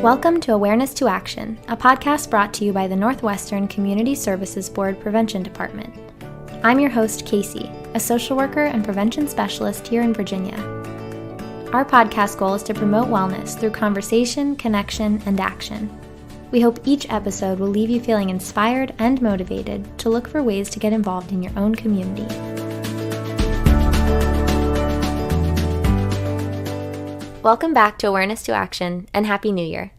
Welcome to Awareness to Action, a podcast brought to you by the Northwestern Community Services Board Prevention Department. I'm your host, Casey, a social worker and prevention specialist here in Virginia. Our podcast goal is to promote wellness through conversation, connection, and action. We hope each episode will leave you feeling inspired and motivated to look for ways to get involved in your own community. Welcome back to Awareness to Action, and Happy New Year.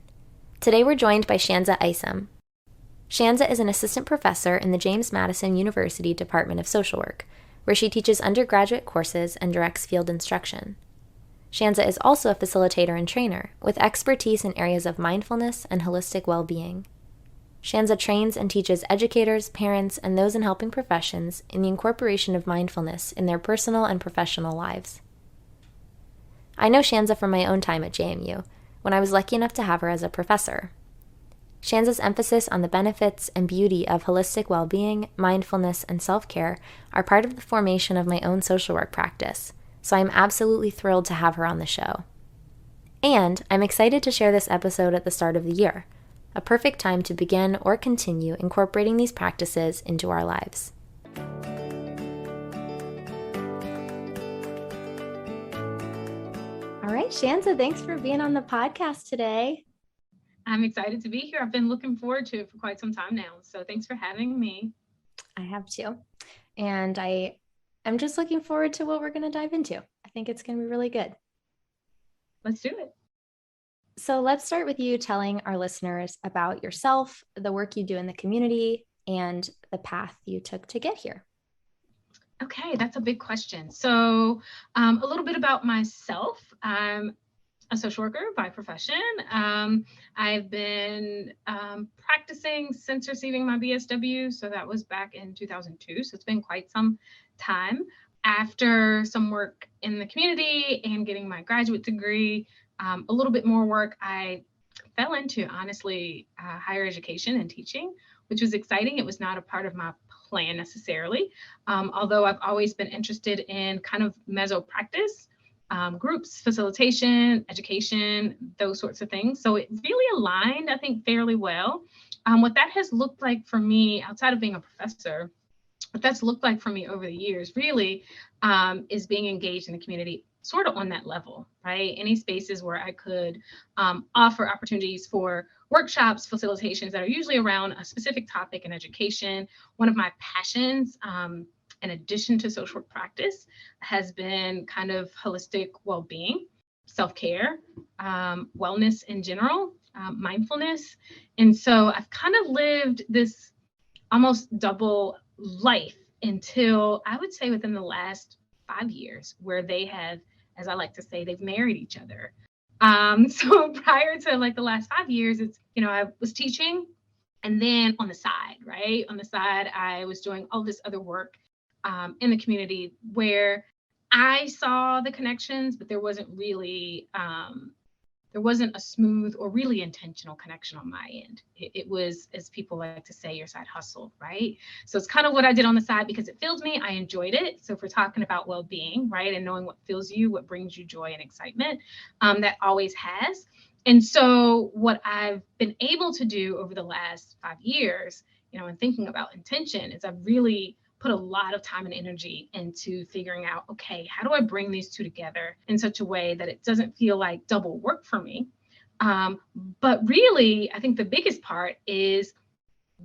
Today we're joined by Shanza Isom. Shanza is an assistant professor in the James Madison University Department of Social Work, where she teaches undergraduate courses and directs field instruction. Shanza is also a facilitator and trainer, with expertise in areas of mindfulness and holistic well-being. Shanza trains and teaches educators, parents, and those in helping professions in the incorporation of mindfulness in their personal and professional lives. I know Shanza from my own time at JMU, when I was lucky enough to have her as a professor. Shanza's emphasis on the benefits and beauty of holistic well-being, mindfulness, and self-care are part of the formation of my own social work practice, so I'm absolutely thrilled to have her on the show. And I'm excited to share this episode at the start of the year, a perfect time to begin or continue incorporating these practices into our lives. All right, Shanza, thanks for being on the podcast today. I'm excited to be here. I've been looking forward to it for quite some time now. So thanks for having me. I have too. And I'm just looking forward to what we're going to dive into. I think it's going to be really good. Let's do it. So let's start with you telling our listeners about yourself, the work you do in the community, and the path you took to get here. Okay, that's a big question. So a little bit about myself. I'm a social worker by profession. I've been practicing since receiving my BSW. So that was back in 2002. So it's been quite some time. After some work in the community and getting my graduate degree, a little bit more work, I fell into, honestly, higher education and teaching, which was exciting. It was not a part of my plan necessarily, although I've always been interested in kind of meso practice, groups, facilitation, education, those sorts of things. So it really aligned, I think, fairly well. What that has looked like for me outside of being a professor, what that's looked like for me over the years really is being engaged in the community sort of on that level, right? Any spaces where I could offer opportunities for workshops, facilitations that are usually around a specific topic in education. One of my passions, in addition to social work practice, has been kind of holistic well-being, self-care, wellness in general, mindfulness. And so I've kind of lived this almost double life until I would say within the last 5 years, where they have, as I like to say, they've married each other. So prior to like the last 5 years, it's, I was teaching, and then on the side, right? On the side, I was doing all this other work in the community where I saw the connections, but there wasn't really, there wasn't a smooth or really intentional connection on my end. It was, as people like to say, your side hustle, right? So it's kind of what I did on the side because it filled me. I enjoyed it. So if we're talking about well-being, right, and knowing what fills you, what brings you joy and excitement, that always has. And so what I've been able to do over the last 5 years, and thinking about intention, is I've really put a lot of time and energy into figuring out, okay, how do I bring these two together in such a way that it doesn't feel like double work for me? But really, I think the biggest part is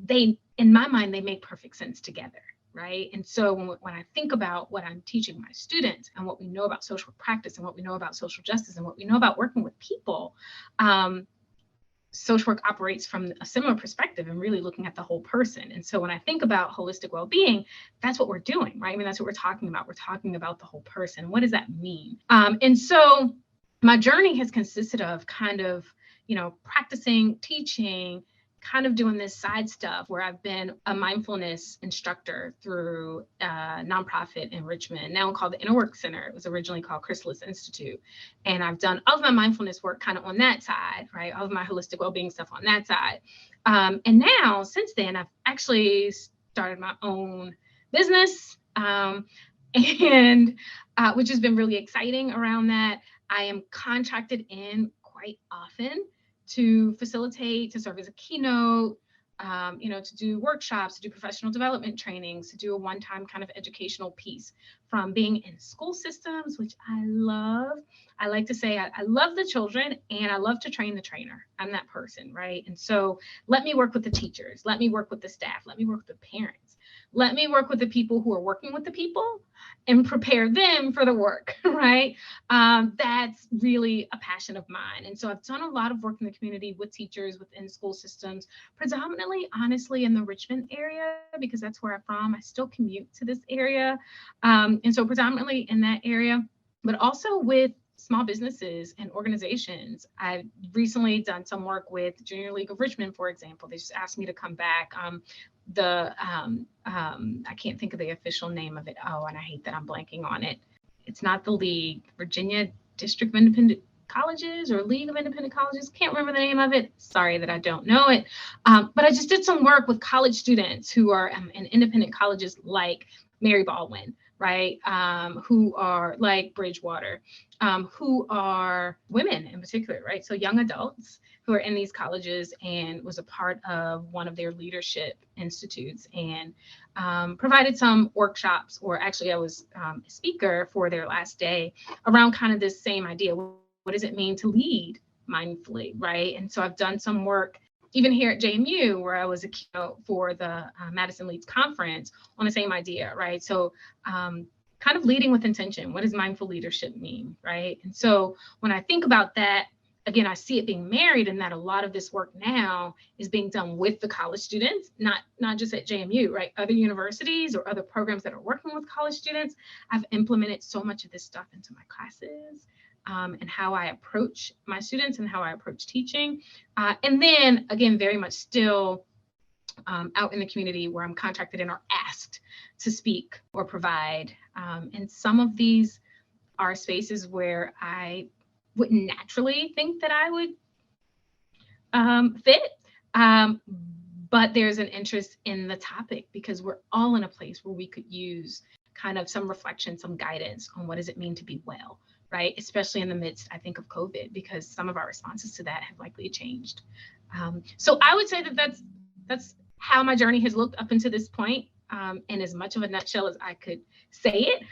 in my mind, they make perfect sense together, right? And so when I think about what I'm teaching my students and what we know about social practice and what we know about social justice and what we know about working with people, social work operates from a similar perspective and really looking at the whole person. And so when I think about holistic well-being, that's what we're doing, right? I mean, that's what we're talking about. We're talking about the whole person. What does that mean? And so my journey has consisted of kind of, practicing, teaching, kind of doing this side stuff where I've been a mindfulness instructor through a nonprofit in Richmond, now called the Inner Work Center. It was originally called Chrysalis Institute. And I've done all of my mindfulness work kind of on that side, right? All of my holistic well-being stuff on that side. And now, since then, I've actually started my own business, and which has been really exciting around that. I am contracted in quite often to facilitate, to serve as a keynote, to do workshops, to do professional development trainings, to do a one-time kind of educational piece, from being in school systems, which I love. I like to say I love the children and I love to train the trainer. I'm that person, right? And so let me work with the teachers. Let me work with the staff. Let me work with the parents. Let me work with the people who are working with the people and prepare them for the work, right? That's really a passion of mine. And so I've done a lot of work in the community with teachers within school systems, predominantly, honestly, in the Richmond area, because that's where I'm from. I still commute to this area. And so predominantly in that area, but also with small businesses and organizations. I've recently done some work with Junior League of Richmond, for example. They just asked me to come back. I can't think of the official name of it. Oh, and I hate that I'm blanking on it. It's not the league, Virginia District of Independent Colleges or League of Independent Colleges. Can't remember the name of it. Sorry that I don't know it. But I just did some work with college students who are in independent colleges like Mary Baldwin, right? Who are like Bridgewater, who are women in particular, right? So young adults who are in these colleges, and was a part of one of their leadership institutes, and provided some workshops, or actually I was a speaker for their last day around kind of this same idea. What does it mean to lead mindfully, right? And so I've done some work even here at JMU, where I was a keynote for the Madison Leads Conference on the same idea, right? So kind of leading with intention. What does mindful leadership mean, right? And so when I think about that, again, I see it being married in that a lot of this work now is being done with the college students, not just at JMU, right? Other universities or other programs that are working with college students. I've implemented so much of this stuff into my classes. And how I approach my students and how I approach teaching. And then again, very much still out in the community where I'm contracted in or asked to speak or provide. And some of these are spaces where I wouldn't naturally think that I would fit. But there's an interest in the topic because we're all in a place where we could use kind of some reflection, some guidance on what does it mean to be well, right? Especially in the midst, I think, of COVID, because some of our responses to that have likely changed. So I would say that that's how my journey has looked up until this point, in as much of a nutshell as I could say it.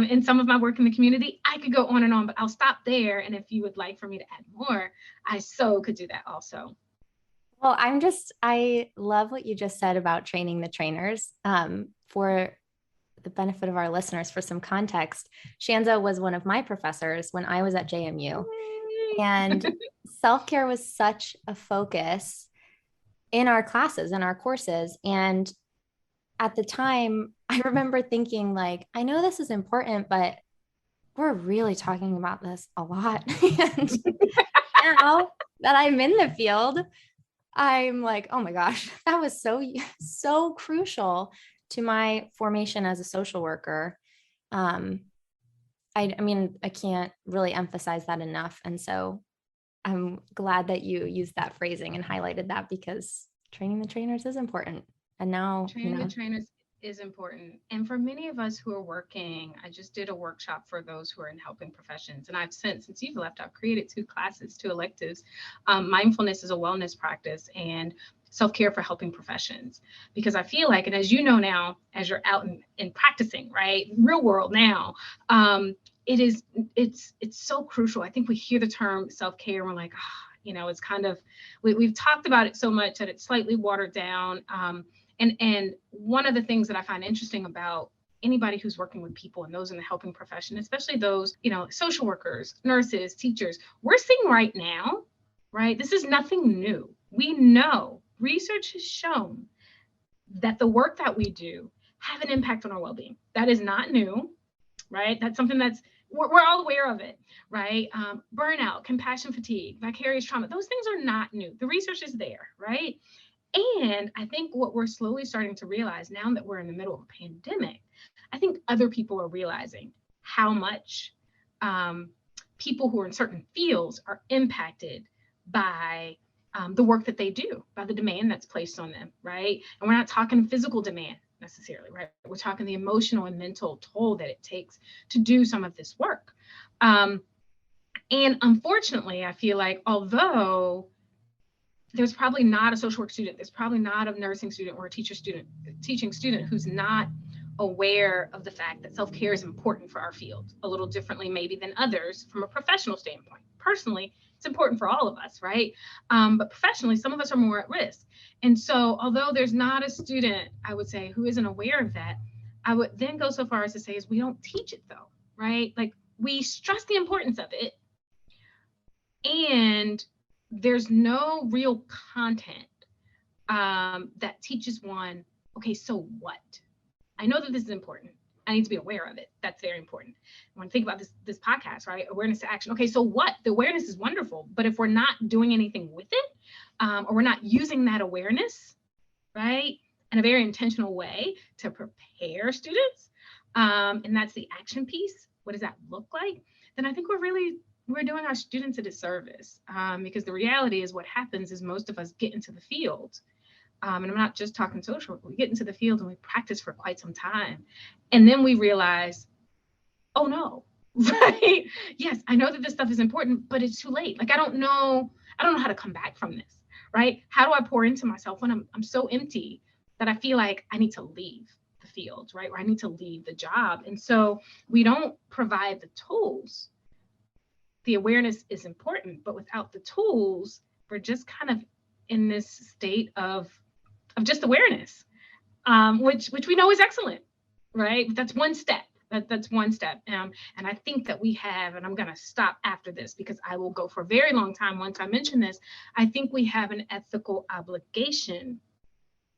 In some of my work in the community, I could go on and on, but I'll stop there. And if you would like for me to add more, I so could do that also. Well, I love what you just said about training the trainers. For the benefit of our listeners, for some context, Shanza was one of my professors when I was at JMU. And self-care was such a focus in our classes, in our courses. And at the time, I remember thinking, like, I know this is important, but we're really talking about this a lot. And now that I'm in the field, I'm like, oh my gosh, that was so crucial to my formation as a social worker. I mean, I can't really emphasize that enough. And so I'm glad that you used that phrasing and highlighted that, because training the trainers is important. And now training the trainers is important. And for many of us who are working, I just did a workshop for those who are in helping professions. And since you've left, I've created 2 electives. Mindfulness is a wellness practice, and self-care for helping professions. Because I feel like, and as you know now, as you're out and practicing, right, real world now, it's so crucial. I think we hear the term self-care and we're like, it's kind of, we've talked about it so much that it's slightly watered down. And one of the things that I find interesting about anybody who's working with people and those in the helping profession, especially those, social workers, nurses, teachers, we're seeing right now, right? This is nothing new. We know, research has shown that the work that we do have an impact on our well-being. That is not new, right? That's something we're all aware of it, right? Burnout, compassion fatigue, vicarious trauma, those things are not new. The research is there, right? And I think what we're slowly starting to realize now that we're in the middle of a pandemic, I think other people are realizing how much people who are in certain fields are impacted by the work that they do, by the demand that's placed on them, right? And we're not talking physical demand necessarily, right? We're talking the emotional and mental toll that it takes to do some of this work. And unfortunately, I feel like although there's probably not a social work student, there's probably not a nursing student or a teaching student who's not aware of the fact that self-care is important for our field, a little differently maybe than others from a professional standpoint. Personally, it's important for all of us, right? But professionally, some of us are more at risk. And so although there's not a student, I would say, who isn't aware of that, I would then go so far as to say is we don't teach it though, right? Like we stress the importance of it, and there's no real content that teaches one, okay, so what? I know that this is important. I need to be aware of it. That's very important. When I think about this podcast, right? Awareness to action. Okay, so what? The awareness is wonderful, but if we're not doing anything with it, or we're not using that awareness, right, in a very intentional way to prepare students, and that's the action piece. What does that look like? Then I think we're doing our students a disservice, because the reality is what happens is most of us get into the field. And I'm not just talking social work, we get into the field and we practice for quite some time. And then we realize, oh no, right? Yes, I know that this stuff is important, but it's too late. Like, I don't know how to come back from this, right? How do I pour into myself when I'm so empty that I feel like I need to leave the field, right? Or I need to leave the job. And so we don't provide the tools. The awareness is important, but without the tools, we're just kind of in this state of just awareness, which we know is excellent, right? That's one step. That's one step. And I think that we have, and I'm going to stop after this because I will go for a very long time once I mention this. I think we have an ethical obligation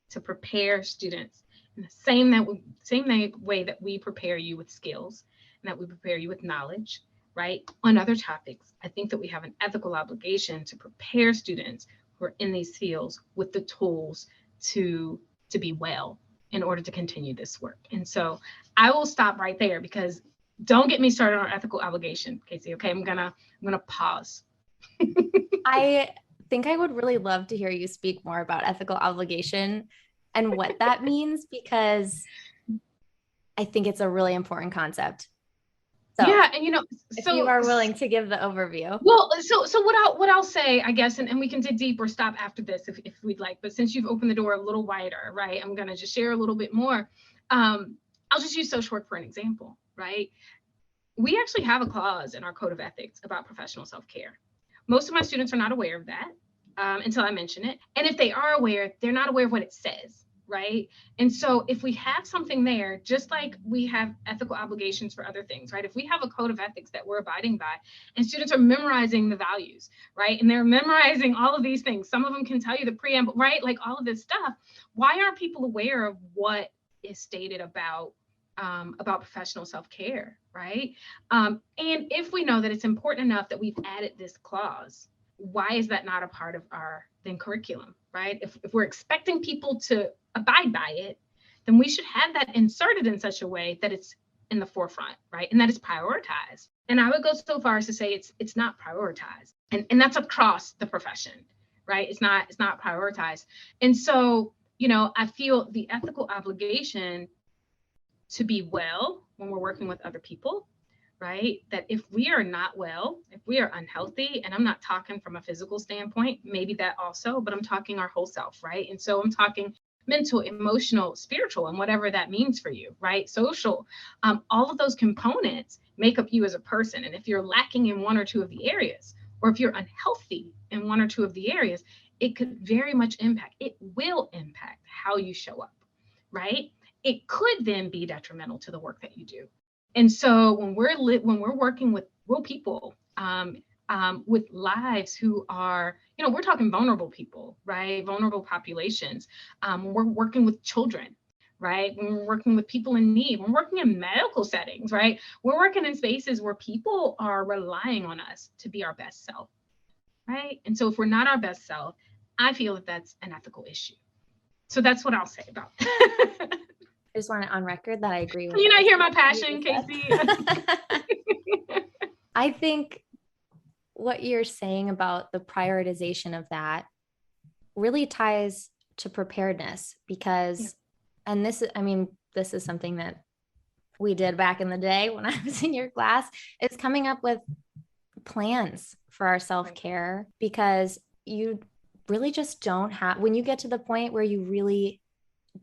to prepare students in the same way that we prepare you with skills and that we prepare you with knowledge, right? On other topics, I think that we have an ethical obligation to prepare students who are in these fields with the tools to be well in order to continue this work. And so I will stop right there because don't get me started on ethical obligation, Casey. Okay, I'm gonna pause. I think I would really love to hear you speak more about ethical obligation and what that means, because I think it's a really important concept. So yeah, and if you are willing to give the overview. Well, so what I'll say, I guess, and we can dig deep or stop after this if we'd like, but since you've opened the door a little wider, right, I'm gonna just share a little bit more. I'll just use social work for an example, right? We actually have a clause in our code of ethics about professional self-care. Most of my students are not aware of that until I mention it. And if they are aware, they're not aware of what it says, right? And so if we have something there, just like we have ethical obligations for other things, right? If we have a code of ethics that we're abiding by and students are memorizing the values, right? And they're memorizing all of these things. Some of them can tell you the preamble, right? Like all of this stuff. Why aren't people aware of what is stated about professional self-care, right? And if we know that it's important enough that we've added this clause, why is that not a part of our then curriculum, right? If we're expecting people to abide by it, then we should have that inserted in such a way that it's in the forefront, right? And that it's prioritized. And I would go so far as to say it's not prioritized. And that's across the profession, right? It's not prioritized. And so, I feel the ethical obligation to be well when we're working with other people, right? That if we are not well, if we are unhealthy, and I'm not talking from a physical standpoint, maybe that also, but I'm talking our whole self, right? And so I'm talking mental, emotional, spiritual, and whatever that means for you, right? Social, all of those components make up you as a person. And if you're lacking in one or two of the areas, or if you're unhealthy in one or two of the areas, it could very much it will impact how you show up, right? It could then be detrimental to the work that you do. And so when we're working with real people, with lives who are, we're talking vulnerable people, right? Vulnerable populations. When we're working with children, right? When we're working with people in need, when we're working in medical settings, right? We're working in spaces where people are relying on us to be our best self, right? And so if we're not our best self, I feel that that's an ethical issue. So that's what I'll say about that. I just want it on record that I agree with you. Can you not hear my passion, Casey? I think what you're saying about the prioritization of that really ties to preparedness because, and this is something that we did back in the day when I was in your class, is coming up with plans for our self-care, because you really just don't have, when you get to the point where you really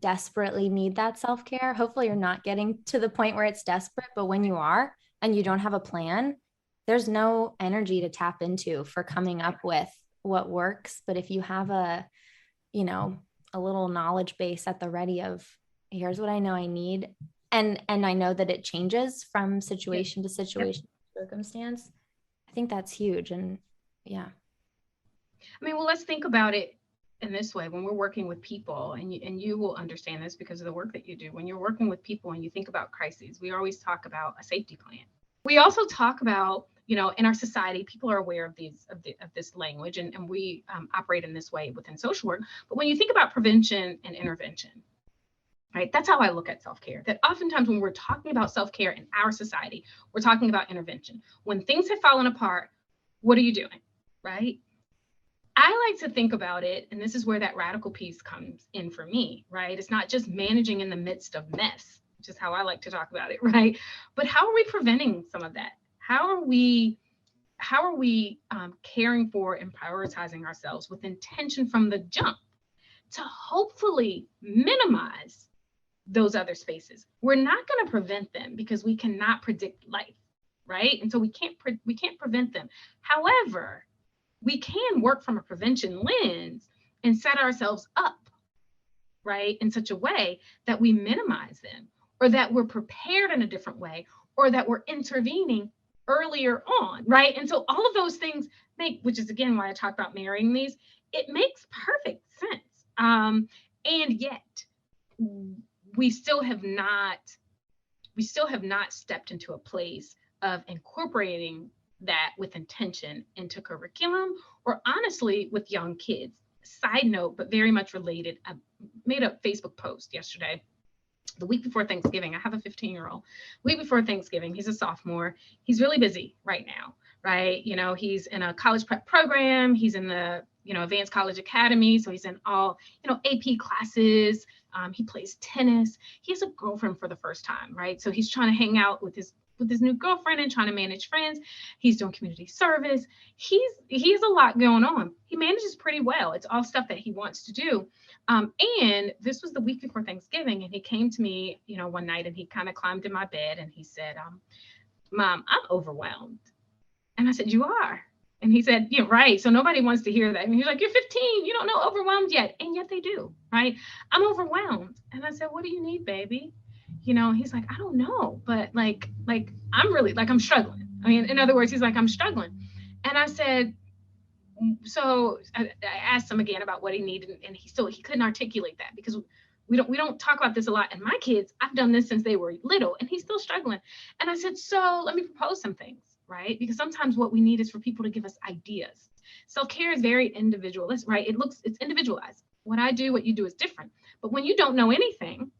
desperately need that self-care, hopefully you're not getting to the point where it's desperate, but when you are and you don't have a plan, there's no energy to tap into for coming up with what works. But if you have a, you know, a little knowledge base at the ready of, here's what I know I need, and I know that it changes from situation to situation, circumstance, I think that's huge. And yeah. I mean, well, let's think about it in this way. When we're working with people, and you will understand this because of the work that you do, when you're working with people and you think about crises, we always talk about a safety plan. We also talk about, you know, in our society, people are aware of this language, and we operate in this way within social work. But when you think about prevention and intervention, right, that's how I look at self-care. That oftentimes when we're talking about self-care in our society, we're talking about intervention. When things have fallen apart, what are you doing, right? I like to think about it, and this is where that radical piece comes in for me, right? It's not just managing in the midst of mess, which is how I like to talk about it, right? But how are we preventing some of that? How are we caring for and prioritizing ourselves with intention from the jump to hopefully minimize those other spaces? We're not going to prevent them because we cannot predict life, right? And so we can't prevent them. However, we can work from a prevention lens and set ourselves up, right, in such a way that we minimize them, or that we're prepared in a different way, or that we're intervening earlier on, right? And so all of those things make, which is again why I talk about marrying these, it makes perfect sense. And yet we still have not stepped into a place of incorporating that with intention into curriculum, or honestly with young kids. Side note, but very much related, I made a Facebook post yesterday, the week before Thanksgiving. I have a 15-year-old. Week before Thanksgiving, he's a sophomore. He's really busy right now, right? You know, he's in a college prep program. He's in the, you know, advanced college academy. So he's in all, you know, AP classes. He plays tennis. He has a girlfriend for the first time, right? So he's trying to hang out with his new girlfriend and trying to manage friends. He's doing community service. He has a lot going on. He manages pretty well. It's all stuff that he wants to do. And this was the week before Thanksgiving, and he came to me, you know, one night, and he kind of climbed in my bed and he said, Mom, I'm overwhelmed. And I said, you are? And he said, yeah, right. So nobody wants to hear that. And he's like, you're 15, you don't know overwhelmed yet. And yet they do, right? I'm overwhelmed. And I said, what do you need, baby? You know, he's like, I don't know, but like I'm really, like, I'm struggling. I mean, in other words, he's like, I'm struggling. And I said, so I asked him again about what he needed, and he couldn't articulate that, because we don't talk about this a lot. And my kids, I've done this since they were little, and he's still struggling. And I said, so let me propose some things, right? Because sometimes what we need is for people to give us ideas. Self-care is very individualist, right? It's individualized. What I do, what you do is different. But when you don't know anything,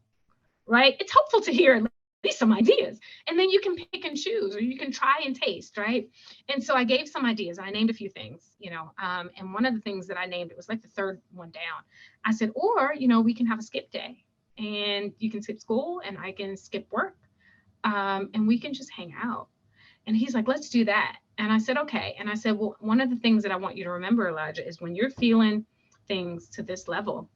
right, it's helpful to hear at least some ideas, and then you can pick and choose, or you can try and taste, right? And so I gave some ideas. I named a few things, you know, and one of the things that I named, it was like the third one down. I said, or, you know, we can have a skip day, and you can skip school and I can skip work, and we can just hang out. And he's like, let's do that. And I said, okay. And I said, well, one of the things that I want you to remember, Elijah, is when you're feeling things to this level,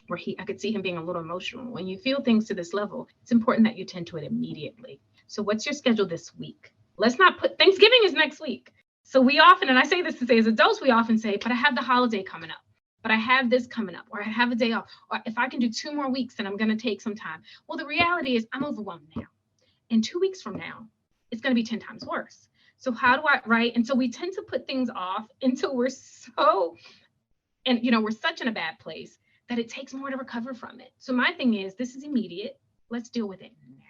where I could see him being a little emotional. When you feel things to this level, it's important that you tend to it immediately. So what's your schedule this week? Let's not put, Thanksgiving is next week. So we often, and I say this to say as adults, we often say, but I have the holiday coming up, but I have this coming up, or I have a day off, or if I can do 2 more weeks, then I'm going to take some time. Well, the reality is I'm overwhelmed now. And 2 weeks from now, it's going to be 10 times worse. So how do I, right? And so we tend to put things off until we're so, and you know, we're such in a bad place that it takes more to recover from it. So my thing is, this is immediate. Let's deal with it now.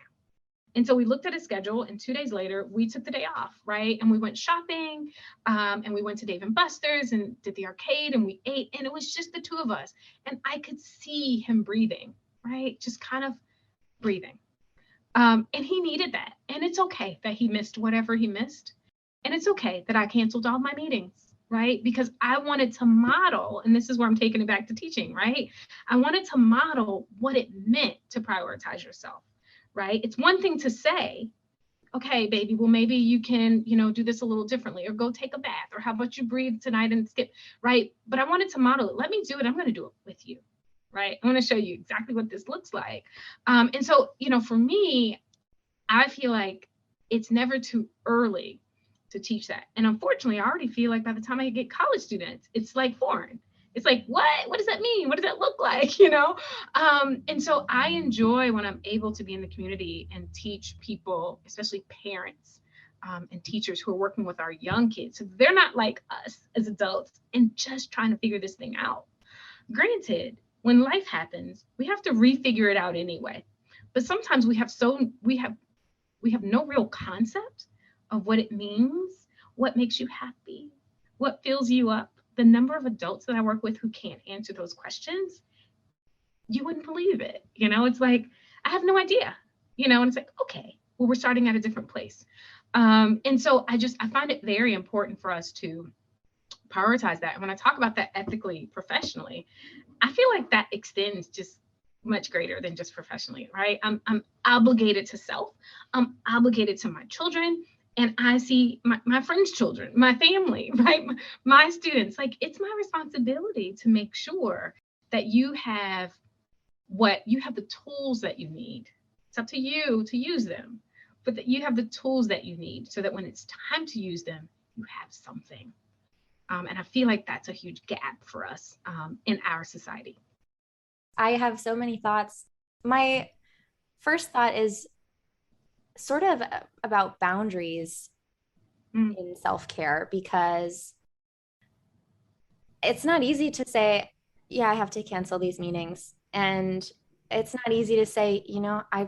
And so we looked at a schedule, and 2 days later, we took the day off, right? And we went shopping, and we went to Dave & Buster's and did the arcade, and we ate, and it was just the 2 of us. And I could see him breathing, right? Just kind of breathing. And he needed that. And it's okay that he missed whatever he missed. And it's okay that I canceled all my meetings, right? Because I wanted to model, and this is where I'm taking it back to teaching, right? I wanted to model what it meant to prioritize yourself, right? It's one thing to say, okay, baby, well, maybe you can, do this a little differently, or go take a bath, or how about you breathe tonight and skip, right? But I wanted to model it. Let me do it. I'm going to do it with you, right? I'm going to show you exactly what this looks like. And so, for me, I feel like it's never too early to teach that. And unfortunately, I already feel like by the time I get college students, it's like foreign. It's like, what does that mean? What does that look like? And so I enjoy when I'm able to be in the community and teach people, especially parents, and teachers who are working with our young kids. So they're not like us as adults and just trying to figure this thing out. Granted, when life happens, we have to refigure it out anyway. But sometimes we have no real concept of what it means, what makes you happy, what fills you up. The number of adults that I work with who can't answer those questions, you wouldn't believe it. It's like, I have no idea, and it's like, okay, well, we're starting at a different place. And so I find it very important for us to prioritize that. And when I talk about that ethically, professionally, I feel like that extends just much greater than just professionally, right? I'm obligated to self. I'm obligated to my children. And I see my friends' children, my family, right? My students. Like, it's my responsibility to make sure that you have the tools that you need. It's up to you to use them, but that you have the tools that you need so that when it's time to use them, you have something. And I feel like that's a huge gap for us in our society. I have so many thoughts. My first thought is sort of about boundaries in self-care, because it's not easy to say, yeah, I have to cancel these meetings. And it's not easy to say, I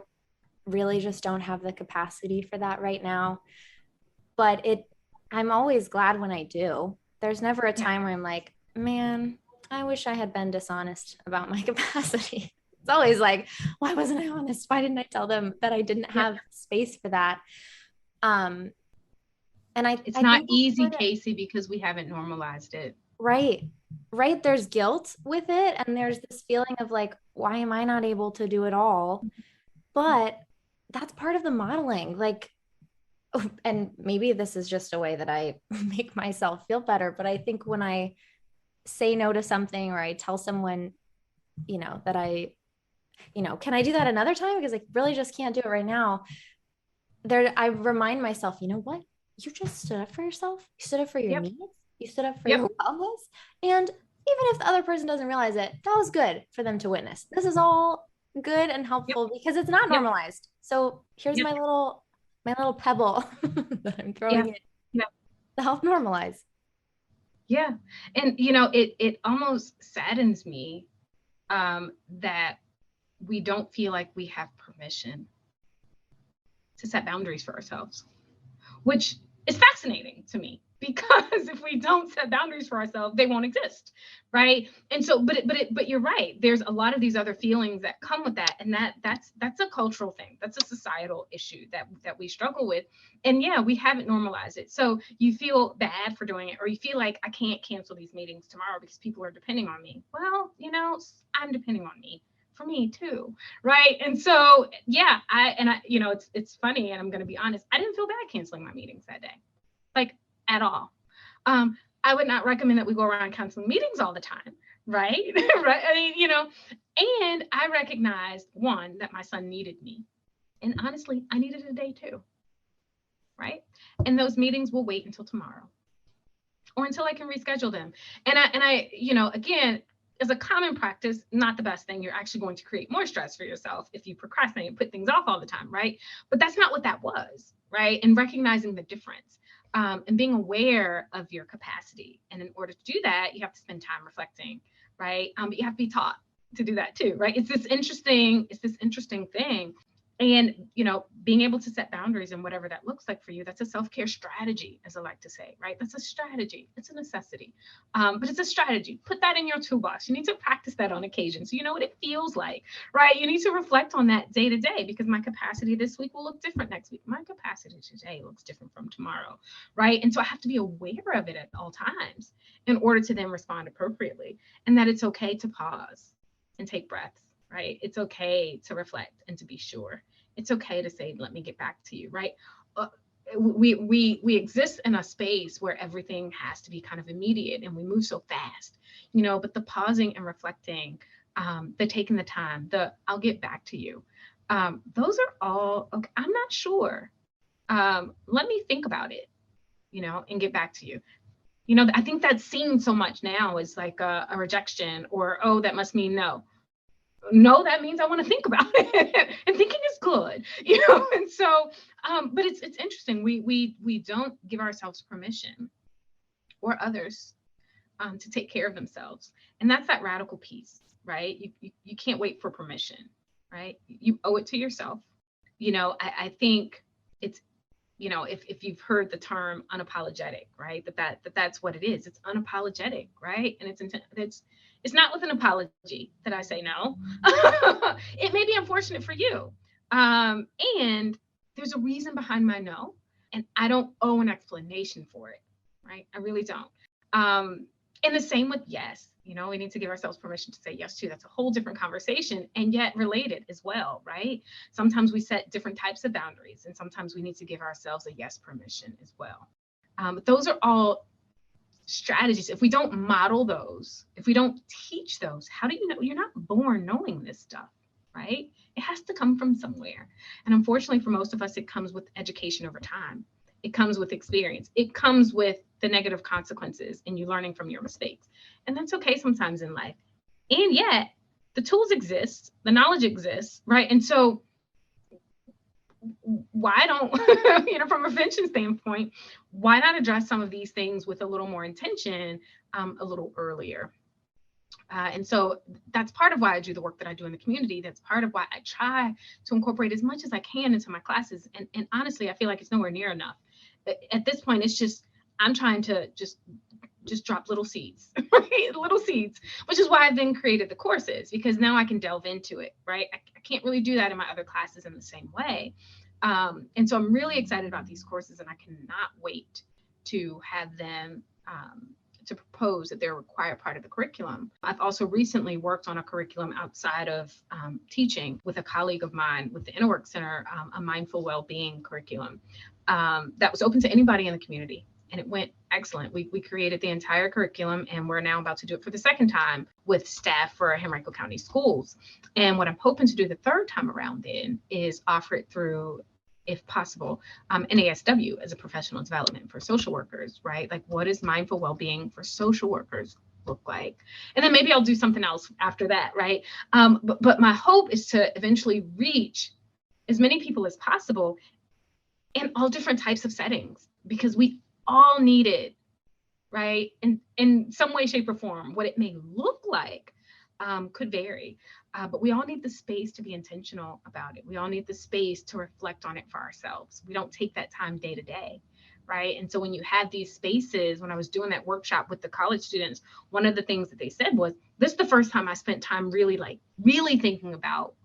really just don't have the capacity for that right now. But I'm always glad when I do. There's never a time where I'm like, man, I wish I had been dishonest about my capacity. It's always like, why wasn't I honest? Why didn't I tell them that I didn't have space for that? And it's not easy, Casey, because we haven't normalized it. Right. There's guilt with it. And there's this feeling of like, why am I not able to do it all? But that's part of the modeling. Like, and maybe this is just a way that I make myself feel better, but I think when I say no to something, or I tell someone, that can I do that another time? Because I really just can't do it right now. I remind myself, you know what? You just stood up for yourself. You stood up for your needs. You stood up for your wellness. And even if the other person doesn't realize it, that was good for them to witness. This is all good and helpful because it's not normalized. So here's my little pebble that I'm throwing in to help normalize. Yeah. And, it almost saddens me that we don't feel like we have permission to set boundaries for ourselves, which is fascinating to me, because if we don't set boundaries for ourselves, they won't exist, right? And so, but you're right. There's a lot of these other feelings that come with that, and that's a cultural thing. That's a societal issue that we struggle with, and we haven't normalized it. So you feel bad for doing it, or you feel like, I can't cancel these meetings tomorrow because people are depending on me. Well, I'm depending on me. For me too, right? And so it's funny, and I'm going to be honest, I didn't feel bad canceling my meetings that day, like, at all. I would not recommend that we go around canceling meetings all the time, right? Right? I mean, and I recognized, one, that my son needed me, and honestly, I needed a day too, right? And those meetings will wait until tomorrow, or until I can reschedule them. And I again, as a common practice, not the best thing. You're actually going to create more stress for yourself if you procrastinate and put things off all the time, right? But that's not what that was, right? And recognizing the difference, and being aware of your capacity. And in order to do that, you have to spend time reflecting, right? But you have to be taught to do that too, right? It's this interesting thing. And, being able to set boundaries and whatever that looks like for you, that's a self-care strategy, as I like to say, right? That's a strategy. It's a necessity, but it's a strategy. Put that in your toolbox. You need to practice that on occasion, so you know what it feels like, right? You need to reflect on that day to day, because my capacity this week will look different next week. My capacity today looks different from tomorrow, right? And so I have to be aware of it at all times in order to then respond appropriately, and that it's okay to pause and take breaths. Right? It's okay to reflect and to be sure. It's okay to say, let me get back to you, right? we exist in a space where everything has to be kind of immediate and we move so fast, but the pausing and reflecting, the taking the time, the I'll get back to you. Those are all, okay, I'm not sure. Let me think about it, and get back to you. I think that's seen so much now as like a rejection, or, oh, that must mean no. No, that means I want to think about it. And thinking is good, and so, but it's interesting. We don't give ourselves permission, or others, to take care of themselves. And that's that radical piece, right? You can't wait for permission, right? You owe it to yourself. I think it's, if you've heard the term unapologetic, right? That's what it is. It's unapologetic, right? And it's not with an apology that I say no. It may be unfortunate for you. And there's a reason behind my no, and I don't owe an explanation for it, right? I really don't. And the same with yes. We need to give ourselves permission to say yes to. That's a whole different conversation, and yet related as well, right? Sometimes we set different types of boundaries, and sometimes we need to give ourselves a yes permission as well. But those are all strategies. If we don't model those, if we don't teach those, how do you know? You're not born knowing this stuff, right? It has to come from somewhere. And unfortunately, for most of us, it comes with education over time. It comes with experience. It comes with the negative consequences and you learning from your mistakes. And that's okay sometimes in life. And yet the tools exist, the knowledge exists, right? And so why don't, from a prevention standpoint, why not address some of these things with a little more intention, a little earlier? And so that's part of why I do the work that I do in the community. That's part of why I try to incorporate as much as I can into my classes. And honestly, I feel like it's nowhere near enough. At this point, it's just, I'm trying to just drop little seeds, right? Little seeds, which is why I've then created the courses, because now I can delve into it, right? I can't really do that in my other classes in the same way. And so I'm really excited about these courses, and I cannot wait to have them to propose that they're a required part of the curriculum. I've also recently worked on a curriculum outside of teaching with a colleague of mine with the Inner Work Center, a mindful well-being curriculum that was open to anybody in the community. And it went excellent. We created the entire curriculum, and we're now about to do it for the second time with staff for Henrico County schools. And what I'm hoping to do the third time around then is offer it through, if possible, NASW as a professional development for social workers, right? Like, what does mindful well-being for social workers look like? And then maybe I'll do something else after that, right? But my hope is to eventually reach as many people as possible in all different types of settings, because we all need it, right? In some way, shape, or form. What it may look like could vary, but we all need the space to be intentional about it. We all need the space to reflect on it for ourselves. We don't take that time day to day, right? And so when you have these spaces, when I was doing that workshop with the college students, one of the things that they said was, this is the first time I spent time really thinking about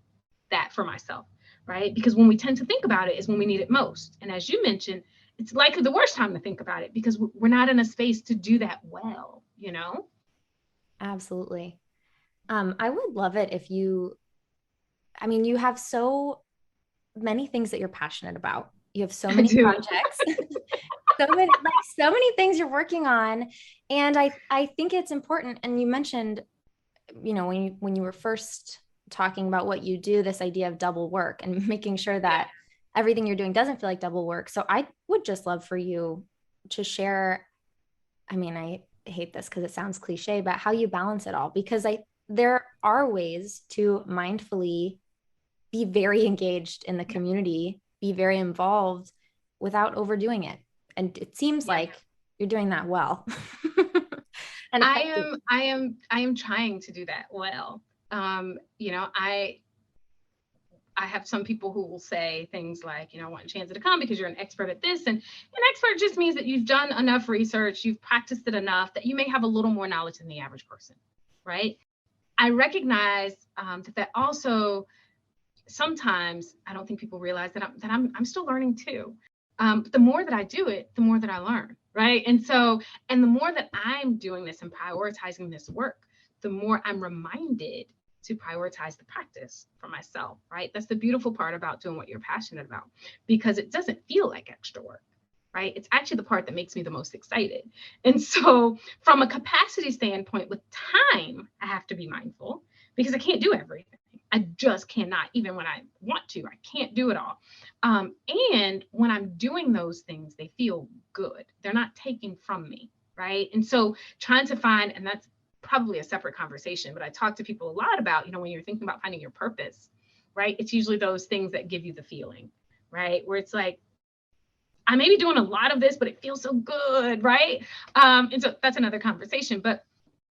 that for myself, right? Because when we tend to think about it is when we need it most. And as you mentioned, it's likely the worst time to think about it because we're not in a space to do that well, Absolutely. I would love it if you have so many things that you're passionate about. You have so many projects, so many things you're working on. And I think it's important. And you mentioned, when you were first talking about what you do, this idea of double work and making sure that everything you're doing doesn't feel like double work. So I would just love for you to share, I hate this because it sounds cliche, but how you balance it all, because there are ways to mindfully be very engaged in the community, be very involved without overdoing it. And it seems like you're doing that well. And I am trying to do that well. I have some people who will say things like, I want Shanza to come because you're an expert at this. And an expert just means that you've done enough research, you've practiced it enough that you may have a little more knowledge than the average person, right? I recognize that also sometimes I don't think people realize that I'm still learning too. But the more that I do it, the more that I learn, right? And the more that I'm doing this and prioritizing this work, the more I'm reminded to prioritize the practice for myself, right? That's the beautiful part about doing what you're passionate about, because it doesn't feel like extra work, right? It's actually the part that makes me the most excited. And so from a capacity standpoint, with time, I have to be mindful because I can't do everything. I just cannot, even when I want to, I can't do it all. And when I'm doing those things, they feel good. They're not taking from me, right? And so trying to find, and that's probably a separate conversation, but I talk to people a lot about, when you're thinking about finding your purpose, right? It's usually those things that give you the feeling, right? Where it's like, I may be doing a lot of this, but it feels so good, right? And so that's another conversation. But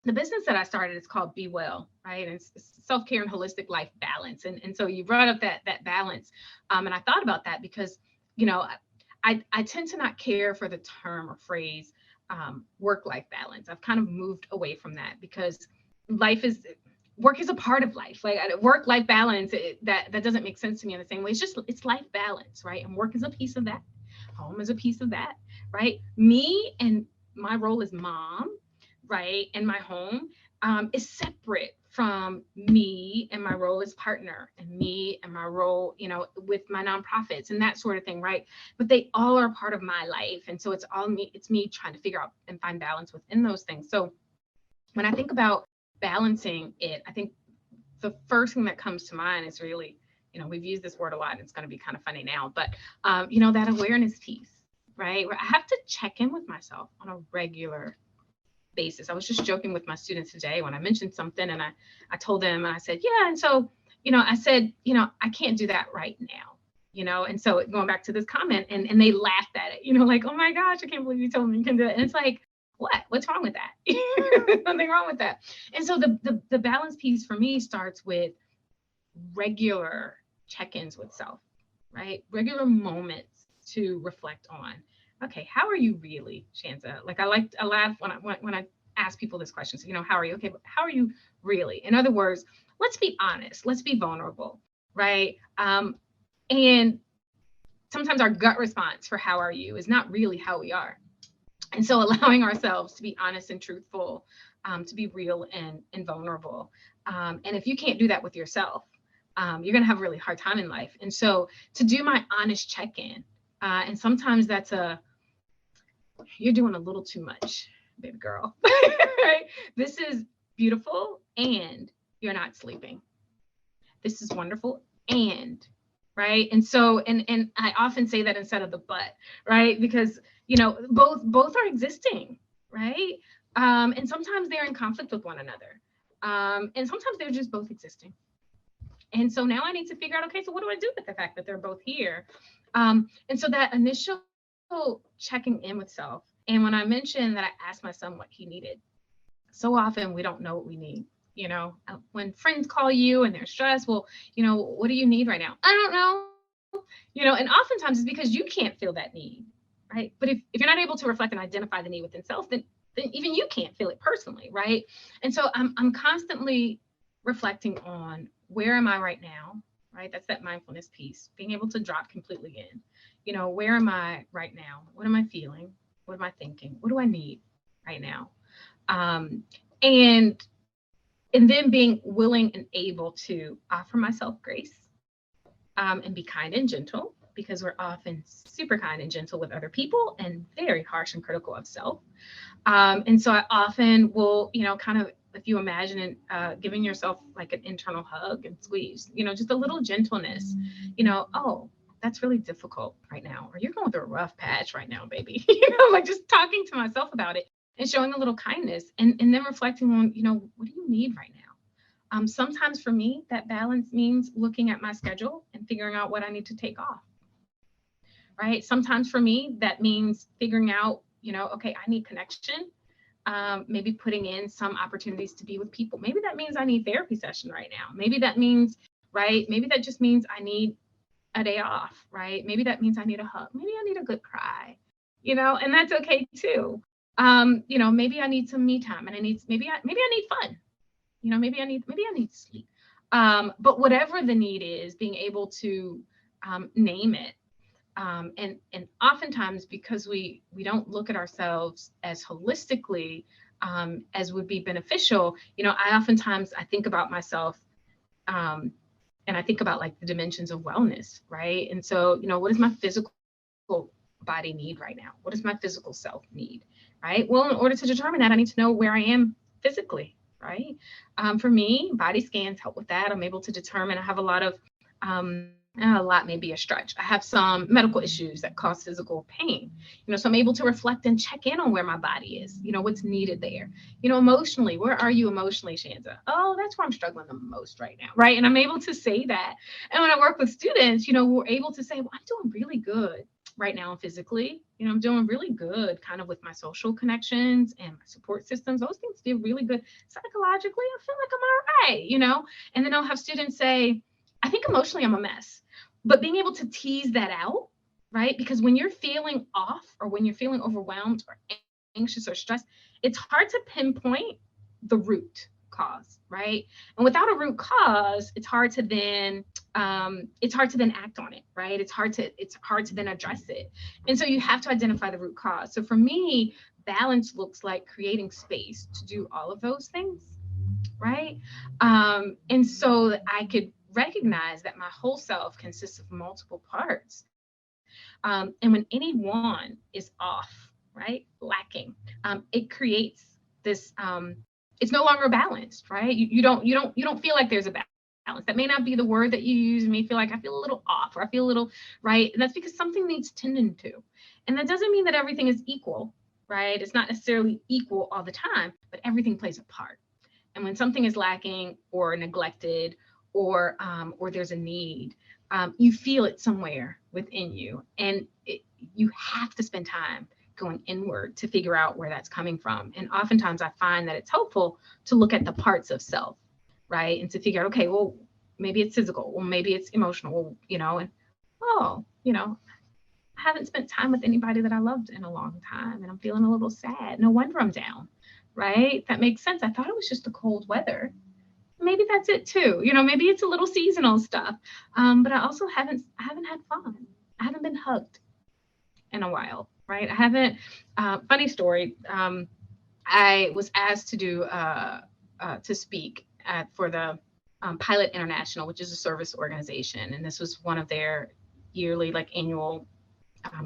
the business that I started is called Be Well, right? And it's self-care and holistic life balance. And so you brought up that balance. And I thought about that because, I tend to not care for the term or phrase work-life balance. I've kind of moved away from that because work is a part of life. Like work-life balance, that doesn't make sense to me in the same way. It's life balance, right? And work is a piece of that. Home is a piece of that, right? Me and my role as mom, right, and my home is separate from me and my role as partner, and me and my role, with my nonprofits and that sort of thing, right? But they all are part of my life, and so it's all me. It's me trying to figure out and find balance within those things. So when I think about balancing it, I think the first thing that comes to mind is really, we've used this word a lot and it's going to be kind of funny now, but, that awareness piece, right? Where I have to check in with myself on a regular basis. I was just joking with my students today when I mentioned something, and I told them, and I said, yeah. And so, I said, I can't do that right now, and so going back to this comment, and they laughed at it, like, oh my gosh, I can't believe you told me you can do it. And it's like, what's wrong with that? Nothing wrong with that. And so the balance piece for me starts with regular check-ins with self, right? Regular moments to reflect on, okay, how are you really, Shanza? Like I laugh when I ask people this question. So, how are you? Okay, but how are you really? In other words, let's be honest, let's be vulnerable, right? And sometimes our gut response for how are you is not really how we are. And so allowing ourselves to be honest and truthful, to be real and vulnerable. And if you can't do that with yourself, you're going to have a really hard time in life. And so to do my honest check-in, and sometimes that's you're doing a little too much, baby girl, right? This is beautiful and you're not sleeping. This is wonderful and, right? And so, and I often say that instead of the but, right? Because, both are existing, right? And sometimes they're in conflict with one another. And sometimes they're just both existing. And so now I need to figure out, okay, so what do I do with the fact that they're both here? And so that initial checking in with self. And when I mentioned that I asked my son what he needed, so often we don't know what we need. When friends call you and they're stressed, well, what do you need right now? I don't know. And oftentimes it's because you can't feel that need, right? But if you're not able to reflect and identify the need within self, then even you can't feel it personally, right? And so I'm constantly reflecting on where am I right now, right? That's that mindfulness piece, being able to drop completely in. Where am I right now? What am I feeling? What am I thinking? What do I need right now? And then being willing and able to offer myself grace, and be kind and gentle, because we're often super kind and gentle with other people and very harsh and critical of self. And so I often will, kind of, if you imagine giving yourself like an internal hug and squeeze, just a little gentleness, oh, that's really difficult right now, or you're going through a rough patch right now, baby. Like just talking to myself about it and showing a little kindness, and then reflecting on, what do you need right now? Sometimes for me, that balance means looking at my schedule and figuring out what I need to take off, right? Sometimes for me, that means figuring out, okay, I need connection. Maybe putting in some opportunities to be with people. Maybe that means I need therapy session right now. Maybe that means, right? Maybe that just means I need a day off, right? Maybe that means I need a hug. Maybe I need a good cry, and that's okay too. Maybe I need some me time, and maybe I need fun. Maybe I need sleep. But whatever the need is, being able to name it. And oftentimes, because we don't look at ourselves as holistically as would be beneficial, I think about myself And I think about like the dimensions of wellness, right? And so, what does my physical body need right now? What does my physical self need, right? Well, in order to determine that, I need to know where I am physically, right? For me, body scans help with that. I'm able to determine. I have a lot may be a stretch. I have some medical issues that cause physical pain, so I'm able to reflect and check in on where my body is, what's needed there. Emotionally, where are you emotionally, Shanza? Oh, that's where I'm struggling the most right now, right? And I'm able to say that. And when I work with students, we're able to say, well, I'm doing really good right now physically. I'm doing really good kind of with my social connections and my support systems. Those things feel really good. Psychologically, I feel like I'm all right, And then I'll have students say, I think emotionally I'm a mess. But being able to tease that out, right? Because when you're feeling off or when you're feeling overwhelmed or anxious or stressed, it's hard to pinpoint the root cause, right? And without a root cause, it's hard to then act on it, right? It's hard to then address it. And so you have to identify the root cause. So for me, balance looks like creating space to do all of those things, right? And so that I could recognize that my whole self consists of multiple parts. And when any one is off, right, lacking, it creates this. It's no longer balanced, right? You don't feel like there's a balance. That may not be the word that you use. You may feel like I feel a little off, or I feel a little right. And that's because something needs tending to. And that doesn't mean that everything is equal, right? It's not necessarily equal all the time, but everything plays a part. And when something is lacking or neglected, or there's a need, you feel it somewhere within you, and you have to spend time going inward to figure out where that's coming from. And oftentimes I find that it's helpful to look at the parts of self, right, and to figure out, okay, well, maybe it's physical, well, maybe it's emotional, and I haven't spent time with anybody that I loved in a long time, and I'm feeling a little sad. No wonder I'm down, right? That makes sense. I thought it was just the cold weather. Maybe that's it too. Maybe it's a little seasonal stuff. But I also haven't had fun. I haven't been hugged in a while, right? I haven't. Funny story. I was asked to speak for the Pilot International, which is a service organization, and this was one of their yearly, like, annual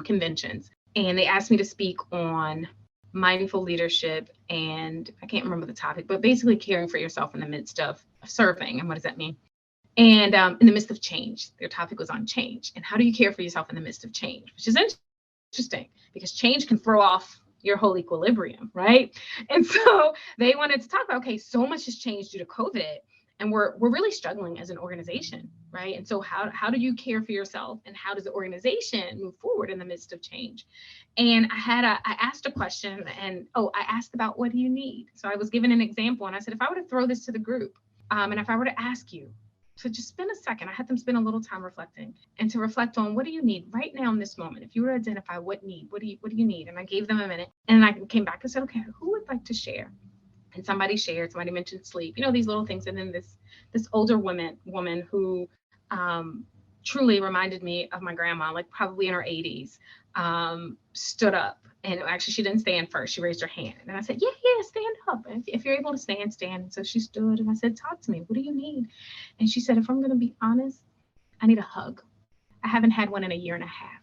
conventions. And they asked me to speak on mindful leadership, and I can't remember the topic, but basically caring for yourself in the midst of serving. And what does that mean? And in the midst of change. Their topic was on change, and how do you care for yourself in the midst of change, which is interesting because change can throw off your whole equilibrium, right? And so they wanted to talk about, okay, so much has changed due to COVID, and we're really struggling as an organization, right? And so how do you care for yourself, and how does the organization move forward in the midst of change? And I asked a question, and I asked about, what do you need? So I was given an example, and I said, if I were to throw this to the group, and if I were to ask you to just spend a second, I had them spend a little time reflecting, and to reflect on, what do you need right now in this moment? If you were to identify what do you need? And I gave them a minute, and I came back and said, okay, who would like to share? And somebody shared, somebody mentioned sleep, these little things. And then this older woman who truly reminded me of my grandma, like probably in her 80s, stood up. And actually, she didn't stand first. She raised her hand. And I said, yeah, stand up. If you're able to stand, stand. And so she stood, and I said, talk to me. What do you need? And she said, if I'm going to be honest, I need a hug. I haven't had one in a year and a half.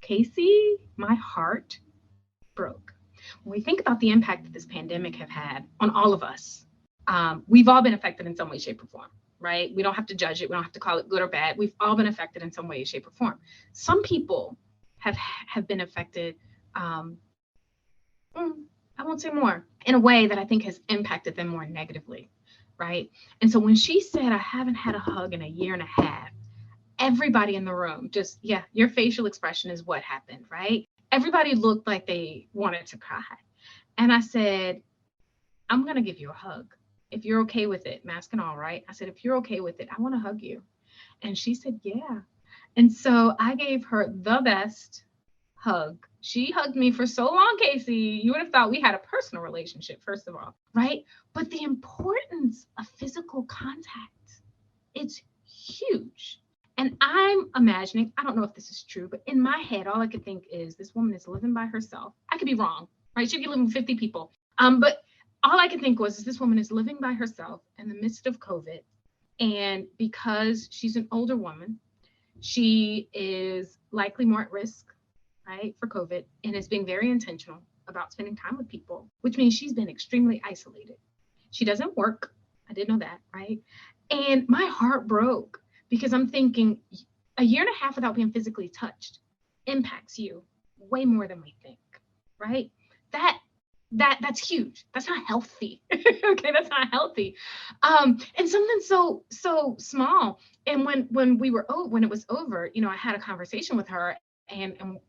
Casey, my heart broke. When we think about the impact that this pandemic have had on all of us, we've all been affected in some way, shape, or form, right? We don't have to judge it. We don't have to call it good or bad. We've all been affected in some way, shape, or form. Some people have been affected, I won't say more, in a way that I think has impacted them more negatively, right? And so when she said, I haven't had a hug in a year and a half, everybody in the room just, your facial expression is what happened, right? Everybody looked like they wanted to cry. And I said, I'm going to give you a hug. If you're okay with it, mask and all, right? I said, if you're okay with it, I want to hug you. And she said, yeah. And so I gave her the best hug. She hugged me for so long, Casey. You would have thought we had a personal relationship, first of all, right? But the importance of physical contact, it's huge. And I'm imagining, I don't know if this is true, but in my head, all I could think is, this woman is living by herself. I could be wrong, right? She could be living with 50 people. But all I could think was, this woman is living by herself in the midst of COVID, And because she's an older woman, she is likely more at risk, right, for COVID, and is being very intentional about spending time with people, which means she's been extremely isolated. She doesn't work. I didn't know that, right? And my heart broke because I'm thinking a year and a half without being physically touched impacts you way more than we think, right? That that's huge. That's not healthy. Okay, that's not healthy. And something so small. And when it was over, I had a conversation with her, and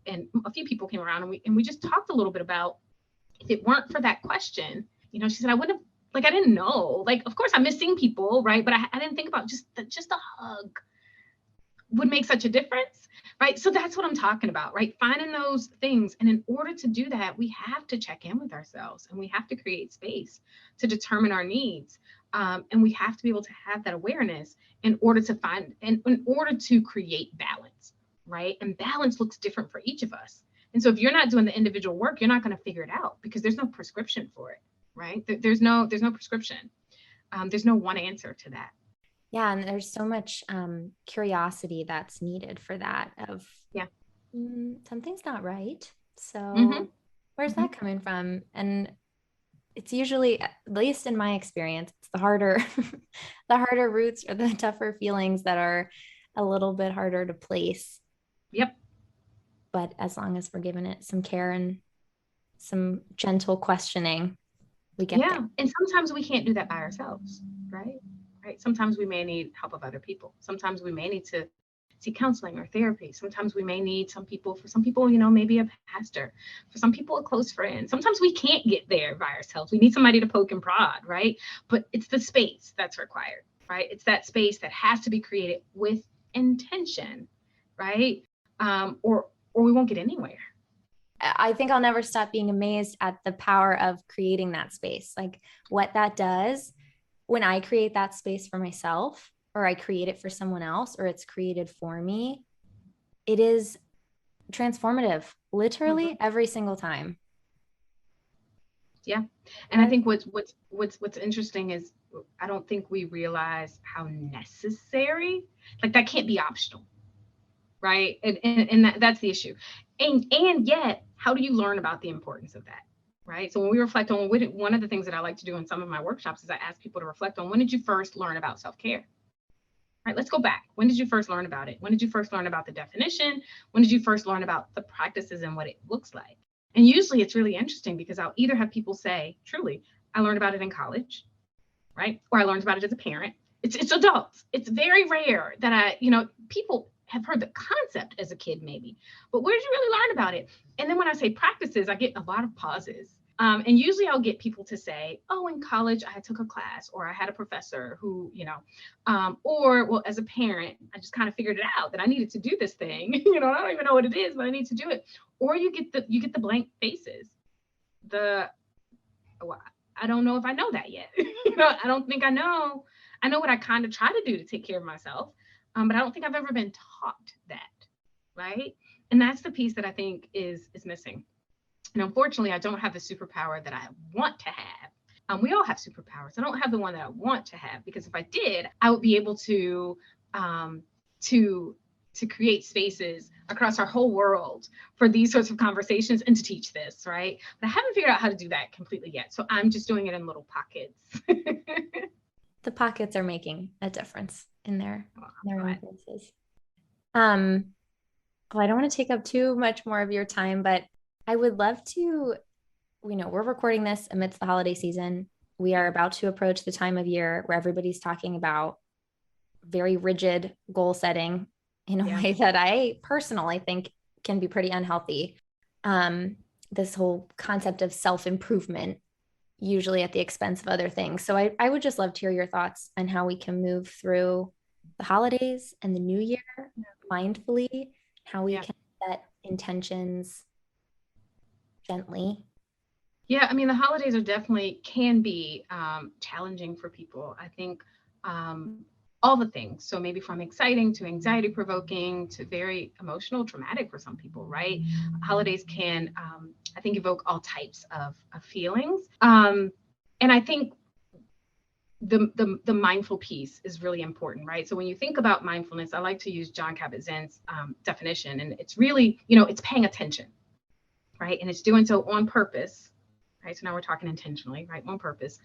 a few people came around, and we just talked a little bit about, if it weren't for that question, she said, I wouldn't have, like, I didn't know, like, of course I'm missing people, right? But I didn't think about just a hug would make such a difference, right? So that's what I'm talking about, right? Finding those things. And in order to do that, we have to check in with ourselves, and we have to create space to determine our needs. And we have to be able to have that awareness in order to in order to create balance, right? And balance looks different for each of us. And so if you're not doing the individual work, you're not going to figure it out, because there's no prescription for it, right? There's no prescription. There's no one answer to that. Yeah, and there's so much curiosity that's needed for that of, yeah, something's not right. So where's Mm-hmm. that coming from? And it's usually, at least in my experience, it's the harder the harder roots or the tougher feelings that are a little bit harder to place. Yep. But as long as we're giving it some care and some gentle questioning, we get there. And sometimes we can't do that by ourselves, right? Sometimes we may need help of other people. Sometimes we may need to seek counseling or therapy. Sometimes we may need for some people, maybe a pastor. For some people, a close friend. Sometimes we can't get there by ourselves. We need somebody to poke and prod, right? But it's the space that's required, right? It's that space that has to be created with intention, right? Or we won't get anywhere. I think I'll never stop being amazed at the power of creating that space. Like what that does when I create that space for myself, or I create it for someone else, or it's created for me, it is transformative, literally every single time. Yeah. And I think what's interesting is, I don't think we realize how necessary, like, that can't be optional. Right. And that's the issue. And yet, how do you learn about the importance of that? Right. So when we reflect on, one of the things that I like to do in some of my workshops is I ask people to reflect on, when did you first learn about self-care? Right. Let's go back. When did you first learn about it? When did you first learn about the definition? When did you first learn about the practices and what it looks like? And usually it's really interesting, because I'll either have people say, truly, I learned about it in college, right? Or I learned about it as a parent. It's adults. It's very rare that people have heard the concept as a kid, maybe, but where did you really learn about it? And then when I say practices, I get a lot of pauses. And usually I'll get people to say, oh, in college, I took a class, or I had a professor who, or, well, as a parent, I just kind of figured it out that I needed to do this thing. I don't even know what it is, but I need to do it. Or you get the blank faces. I don't know if I know that yet. I don't think I know. I know what I kind of try to do to take care of myself. But I don't think I've ever been taught that. Right. And that's the piece that I think is missing. And unfortunately, I don't have the superpower that I want to have. We all have superpowers. I don't have the one that I want to have, because if I did, I would be able to create spaces across our whole world for these sorts of conversations and to teach this, right? But I haven't figured out how to do that completely yet. So I'm just doing it in little pockets. The pockets are making a difference in their own places. Well, I don't want to take up too much more of your time, but I would love to, we're recording this amidst the holiday season. We are about to approach the time of year where everybody's talking about very rigid goal setting in a way that I personally think can be pretty unhealthy. This whole concept of self-improvement, usually at the expense of other things. So I would just love to hear your thoughts on how we can move through the holidays and the new year mindfully, how we can set intentions gently. Yeah, I mean, the holidays can be challenging for people. I think all the things. So maybe from exciting to anxiety provoking to very emotional, traumatic for some people, right? Holidays can, I think, evoke all types of feelings. And I think the mindful piece is really important, right? So when you think about mindfulness, I like to use John Kabat-Zinn's definition, and it's really, it's paying attention, right? And it's doing so on purpose, right? So now we're talking intentionally, right? On purpose,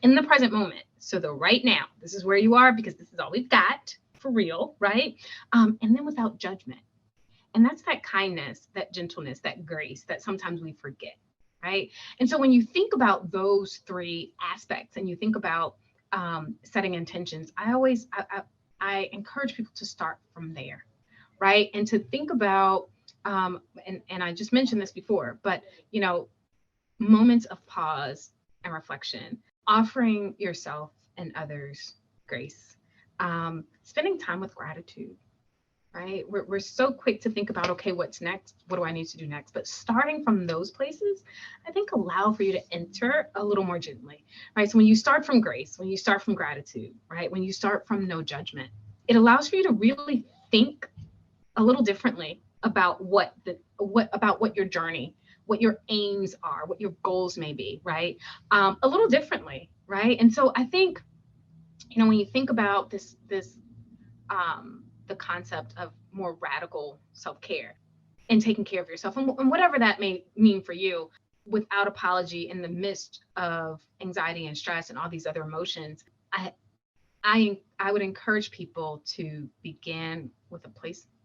in the present moment. So the right now, this is where you are because this is all we've got for real, right? And then without judgment. And that's that kindness, that gentleness, that grace that sometimes we forget, right? And so when you think about those three aspects and you think about setting intentions, I encourage people to start from there, right? And to think about, and I just mentioned this before, but moments of pause and reflection, offering yourself and others grace, spending time with gratitude, right? We're so quick to think about, okay, what's next? What do I need to do next? But starting from those places, I think allow for you to enter a little more gently, right? So when you start from grace, when you start from gratitude, right? When you start from no judgment, it allows for you to really think a little differently about what your journey, what your aims are, what your goals may be, right? A little differently, right? And so I think, when you think about the concept of more radical self-care and taking care of yourself and whatever that may mean for you, without apology, in the midst of anxiety and stress and all these other emotions, I would encourage people to begin with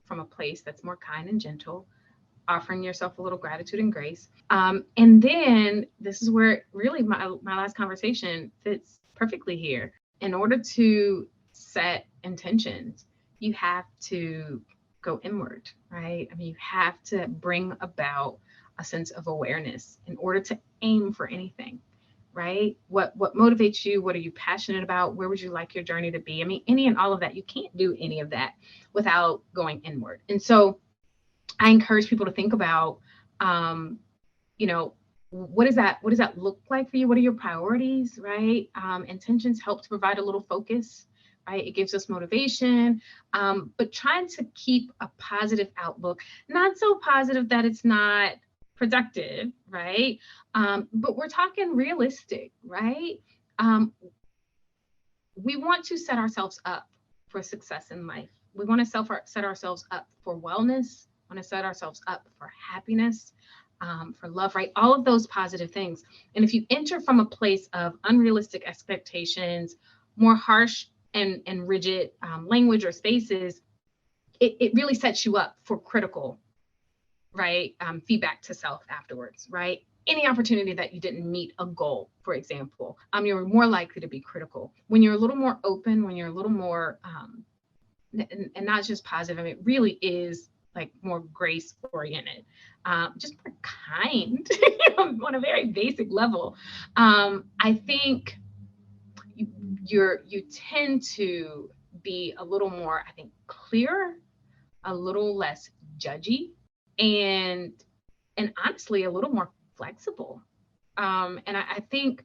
from a place that's more kind and gentle, offering yourself a little gratitude and grace. And then this is where really my last conversation fits perfectly here. In order to set intentions, you have to go inward, right? I mean, you have to bring about a sense of awareness in order to aim for anything, right? What motivates you? What are you passionate about? Where would you like your journey to be? I mean, any and all of that. You can't do any of that without going inward. And so I encourage people to think about, what does that look like for you? What are your priorities, right? Intentions help to provide a little focus, right? It gives us motivation, but trying to keep a positive outlook, not so positive that it's not productive, right? But we're talking realistic, right? We want to set ourselves up for success in life. We want to set ourselves up for wellness, want to set ourselves up for happiness, for love, right? All of those positive things. And if you enter from a place of unrealistic expectations, more harsh and rigid language or spaces, it really sets you up for critical, right? Feedback to self afterwards, right? Any opportunity that you didn't meet a goal, for example, you're more likely to be critical. When you're a little more open, when you're a little more, and not just positive, I mean, it really is like more grace oriented, just more kind on a very basic level. I think you tend to be a little more, I think, clear, a little less judgy, and honestly a little more flexible. And I think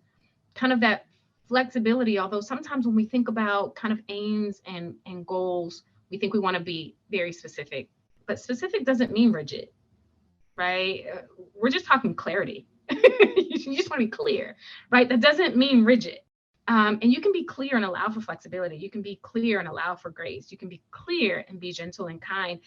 kind of that flexibility, although sometimes when we think about kind of aims and goals, we think we want to be very specific, but specific doesn't mean rigid, right? We're just talking clarity. You just want to be clear, right? That doesn't mean rigid. And you can be clear and allow for flexibility. You can be clear and allow for grace. You can be clear and be gentle and kind,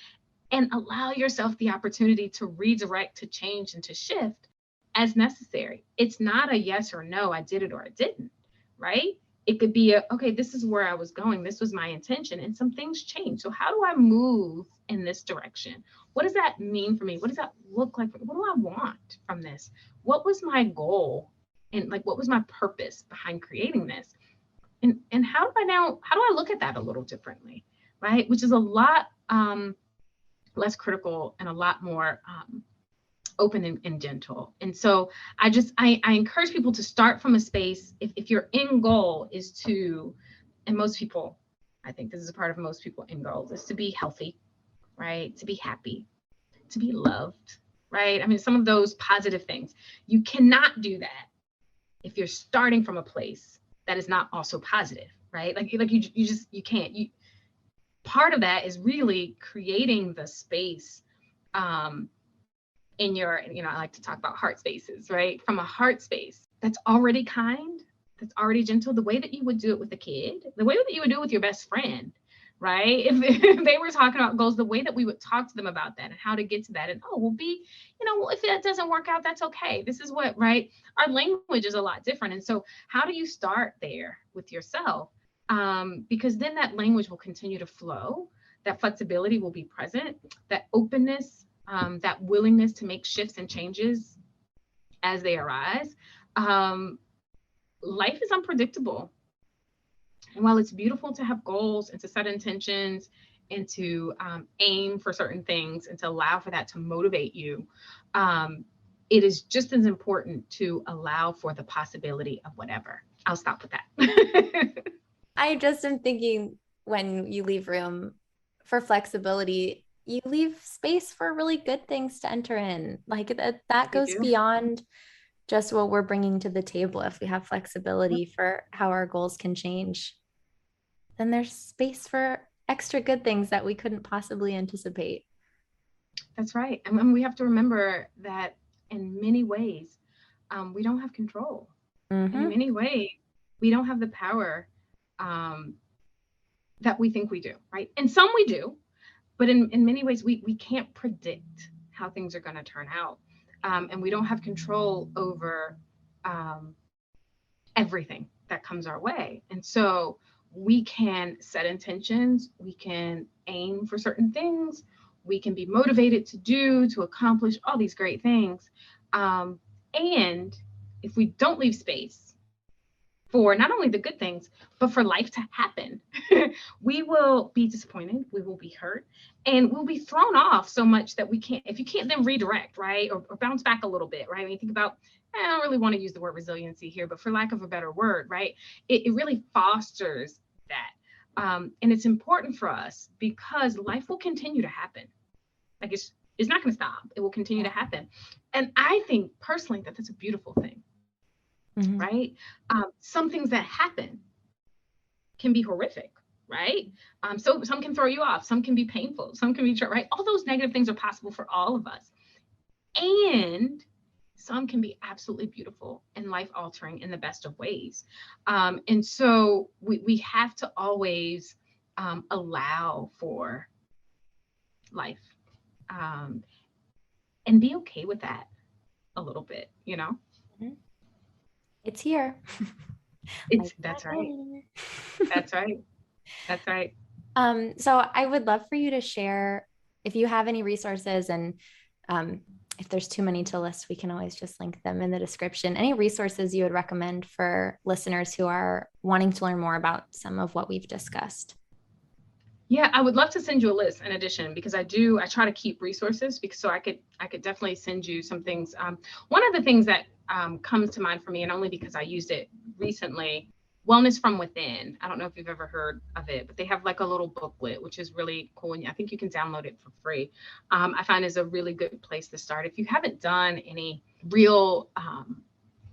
and allow yourself the opportunity to redirect, to change, and to shift as necessary. It's not a yes or no, I did it or I didn't, right? It could be okay, this is where I was going. This was my intention, and some things change. So how do I move in this direction? What does that mean for me? What does that look like? What do I want from this? What was my goal? And like, what was my purpose behind creating this? And how do I look at that a little differently, right? Which is a lot less critical and a lot more open and gentle. And so I encourage people to start from a space, if your end goal is to, and most people, I think this is a part of most people end goals, is to be healthy, right? To be happy, to be loved, right? I mean, some of those positive things. You cannot do that if you're starting from a place that is not also positive, right? Like you can't. Part of that is really creating the space in your, I like to talk about heart spaces, right? From a heart space that's already kind, that's already gentle, the way that you would do it with a kid, the way that you would do it with your best friend, right? If they were talking about goals, the way that we would talk to them about that and how to get to that. And, oh, we'll be, well, if that doesn't work out, that's okay. This is what, right? Our language is a lot different. And so how do you start there with yourself? Because then that language will continue to flow. That flexibility will be present, that openness, that willingness to make shifts and changes as they arise. Life is unpredictable. And while it's beautiful to have goals and to set intentions and to aim for certain things and to allow for that to motivate you, it is just as important to allow for the possibility of whatever. I'll stop with that. I just am thinking, when you leave room for flexibility, you leave space for really good things to enter in. Like that goes beyond just what we're bringing to the table. If we have flexibility for how our goals can change, then there's space for extra good things that we couldn't possibly anticipate. That's right. And we have to remember that in many ways, we don't have control. Mm-hmm. And in many ways, we don't have the power that we think we do, right? And some we do, but in many ways, we can't predict how things are going to turn out. And we don't have control over everything that comes our way. And so we can set intentions, we can aim for certain things, we can be motivated to accomplish all these great things. And if we don't leave space for not only the good things, but for life to happen, we will be disappointed, we will be hurt, and we'll be thrown off so much that if you can't then redirect, right? Or bounce back a little bit, right? When you think about, I don't really want to use the word resiliency here, but for lack of a better word, right? It really fosters that. And it's important for us because life will continue to happen. Like it's not going to stop. It will continue to happen. And I think personally that that's a beautiful thing. Mm-hmm. Right? Some things that happen can be horrific, right? So some can throw you off, some can be painful, some can be, right? All those negative things are possible for all of us. And some can be absolutely beautiful and life-altering in the best of ways. And so we have to always allow for life and be okay with that a little bit, Mm-hmm. It's here. That's right. That's right. That's right. So I would love for you to share if you have any resources, and if there's too many to list, we can always just link them in the description. Any resources you would recommend for listeners who are wanting to learn more about some of what we've discussed? Yeah, I would love to send you a list in addition, because I try to keep resources, because so I could definitely send you some things. One of the things that comes to mind for me, and only because I used it recently, Wellness from Within. I don't know if you've ever heard of it, but they have like a little booklet, which is really cool. And I think you can download it for free. I find is a really good place to start. If you haven't done any real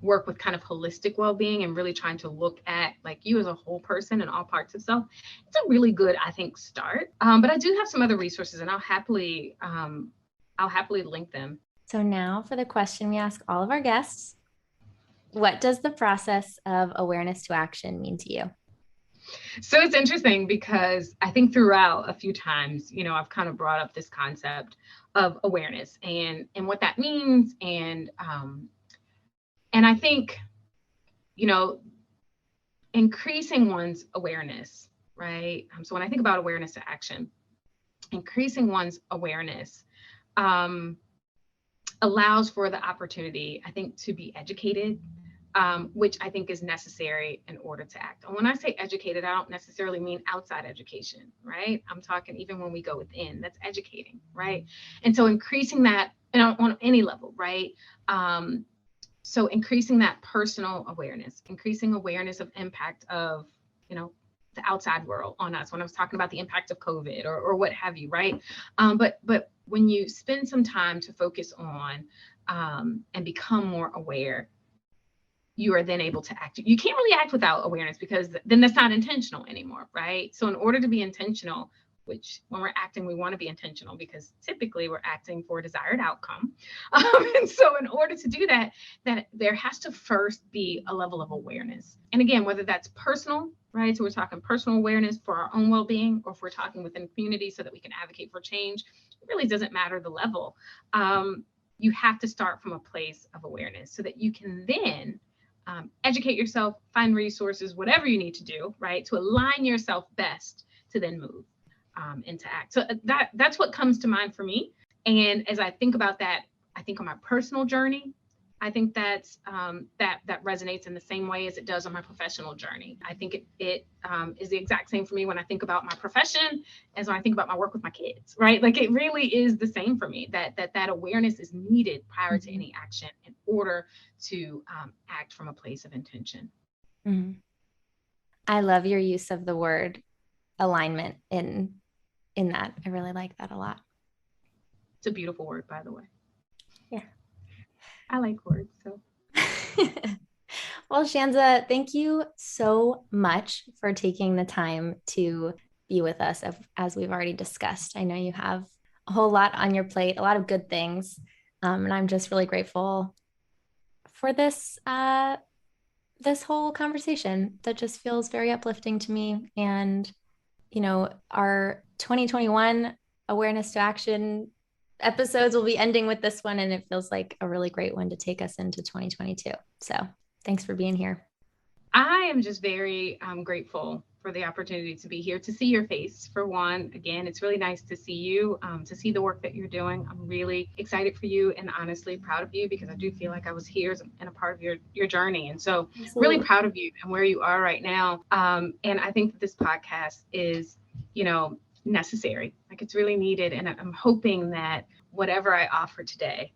work with kind of holistic well-being and really trying to look at like you as a whole person and all parts of self, it's a really good, I think, start. But I do have some other resources, and I'll happily link them. So now for the question we ask all of our guests: what does the process of awareness to action mean to you? So it's interesting because I think throughout a few times, I've kind of brought up this concept of awareness and what that means. And I think, increasing one's awareness, right? So when I think about awareness to action, increasing one's awareness allows for the opportunity, I think, to be educated, which I think is necessary in order to act. And when I say educated, I don't necessarily mean outside education, right? I'm talking even when we go within, that's educating, right? And so increasing that on any level, right? So increasing that personal awareness, increasing awareness of impact of, the outside world on us, when I was talking about the impact of COVID or what have you, right? But when you spend some time to focus on and become more aware, you are then able to act. You can't really act without awareness, because then that's not intentional anymore, right? So in order to be intentional, which when we're acting, we want to be intentional because typically we're acting for a desired outcome. And so in order to do that, there has to first be a level of awareness. And again, whether that's personal, right? So we're talking personal awareness for our own well-being, or if we're talking within community so that we can advocate for change, it really doesn't matter the level. You have to start from a place of awareness so that you can then educate yourself, find resources, whatever you need to do, right? To align yourself best to then move into act. So that's what comes to mind for me. And as I think about that, I think on my personal journey, I think that's that resonates in the same way as it does on my professional journey. I think it is the exact same for me when I think about my profession as when I think about my work with my kids, right? Like it really is the same for me, that awareness is needed prior to any action in order to act from a place of intention. Mm-hmm. I love your use of the word alignment in that. I really like that a lot. It's a beautiful word, by the way. Yeah. I like words, so. Well, Shanza, thank you so much for taking the time to be with us, as we've already discussed. I know you have a whole lot on your plate, a lot of good things, and I'm just really grateful for this whole conversation that just feels very uplifting to me. And our 2021 Awareness to Action episodes will be ending with this one, and it feels like a really great one to take us into 2022. So thanks for being here. I am just very grateful for the opportunity to be here, to see your face for one. Again, it's really nice to see you, to see the work that you're doing. I'm really excited for you and honestly proud of you, because I do feel like I was here and a part of your journey. And so Really proud of you and where you are right now. And I think that this podcast is, necessary. Like it's really needed. And I'm hoping that whatever I offer today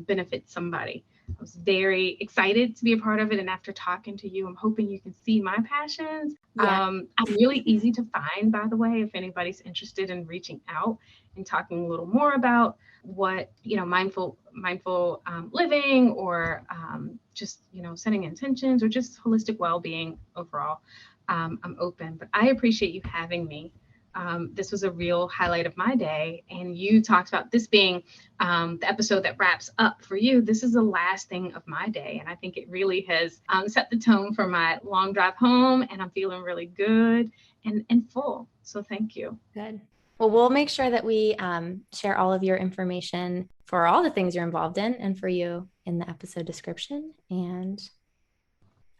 benefits somebody. I was very excited to be a part of it. And after talking to you, I'm hoping you can see my passions. Yeah. I'm really easy to find, by the way, if anybody's interested in reaching out and talking a little more about what, mindful living, or just, setting intentions, or just holistic well-being overall. I'm open, but I appreciate you having me. This was a real highlight of my day. And you talked about this being the episode that wraps up for you. This is the last thing of my day. And I think it really has set the tone for my long drive home. And I'm feeling really good and full. So thank you. Good. Well, we'll make sure that we share all of your information for all the things you're involved in and for you in the episode description. And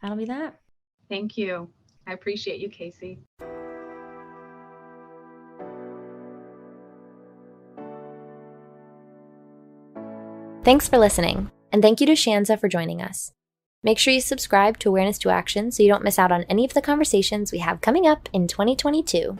that'll be that. Thank you. I appreciate you, Casey. Thanks for listening, and thank you to Shanza for joining us. Make sure you subscribe to Awareness to Action so you don't miss out on any of the conversations we have coming up in 2022.